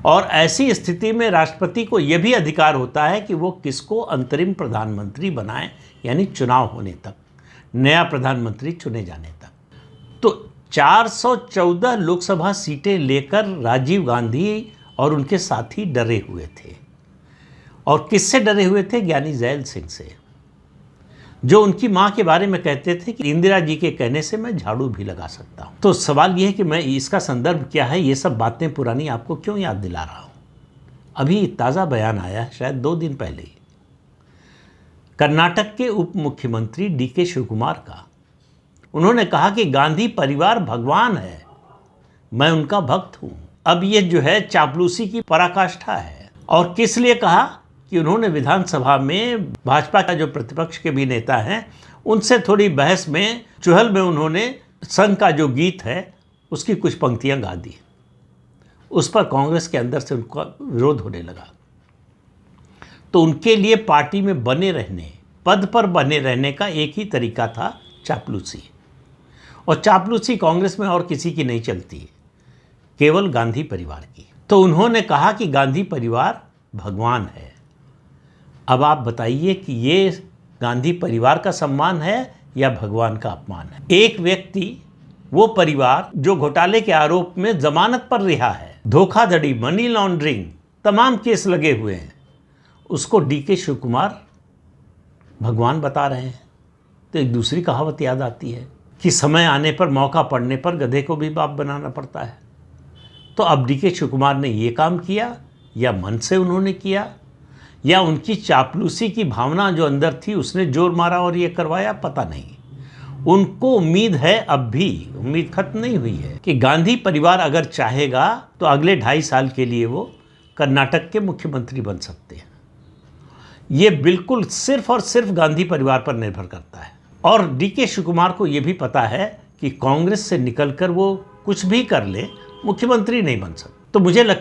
और ऐसी स्थिति में राष्ट्रपति को यह भी अधिकार होता है कि वो किसको अंतरिम प्रधानमंत्री बनाएं, यानी चुनाव होने तक, नया प्रधानमंत्री चुने जाने तक। तो 414 लोकसभा सीटें लेकर राजीव गांधी और उनके साथी डरे हुए थे। और किससे डरे हुए थे? ज्ञानी जैल सिंह से, जो उनकी मां के बारे में कहते थे कि इंदिरा जी के कहने से मैं झाड़ू भी लगा सकता हूं। तो सवाल यह है कि मैं इसका संदर्भ क्या है, ये सब बातें पुरानी आपको क्यों याद दिला रहा हूं? अभी ताज़ा बयान आया है, शायद 2 दिन पहले ही, कर्नाटक के उप मुख्यमंत्री DK शिवकुमार का। उन्होंने कहा कि गांधी परिवार भगवान है, मैं उनका भक्त हूं। अब ये जो है चापलूसी की पराकाष्ठा है। और किस लिए कहा? कि उन्होंने विधानसभा में भाजपा का जो प्रतिपक्ष के भी नेता हैं उनसे थोड़ी बहस में, चुहल में, उन्होंने संघ का जो गीत है उसकी कुछ पंक्तियां गा दी। उस पर कांग्रेस के अंदर से उनका विरोध होने लगा। तो उनके लिए पार्टी में बने रहने, पद पर बने रहने का एक ही तरीका था, चापलूसी। और चापलूसी कांग्रेस में और किसी की नहीं चलती, केवल गांधी परिवार की। तो उन्होंने कहा कि गांधी परिवार भगवान है। अब आप बताइए कि ये गांधी परिवार का सम्मान है या भगवान का अपमान है? एक व्यक्ति, वो परिवार जो घोटाले के आरोप में जमानत पर रिहा है, धोखाधड़ी, मनी लॉन्ड्रिंग, तमाम केस लगे हुए हैं, उसको DK शिवकुमार भगवान बता रहे हैं। तो एक दूसरी कहावत याद आती है कि समय आने पर, मौका पड़ने पर गधे को भी बाप बनाना पड़ता है। तो अब DK शिवकुमार ने ये काम किया, या मन से उन्होंने किया, या उनकी चापलूसी की भावना जो अंदर थी उसने जोर मारा और ये करवाया, पता नहीं। उनको उम्मीद है, अब भी उम्मीद खत्म नहीं हुई है, कि गांधी परिवार अगर चाहेगा तो अगले 2.5 साल के लिए वो कर्नाटक के मुख्यमंत्री बन सकते हैं। ये बिल्कुल सिर्फ और सिर्फ गांधी परिवार पर निर्भर करता है। और DK शिवकुमार को ये भी पता है कि कांग्रेस से निकलकर वो कुछ भी कर ले, मुख्यमंत्री नहीं बन सकते। तो मुझे लगता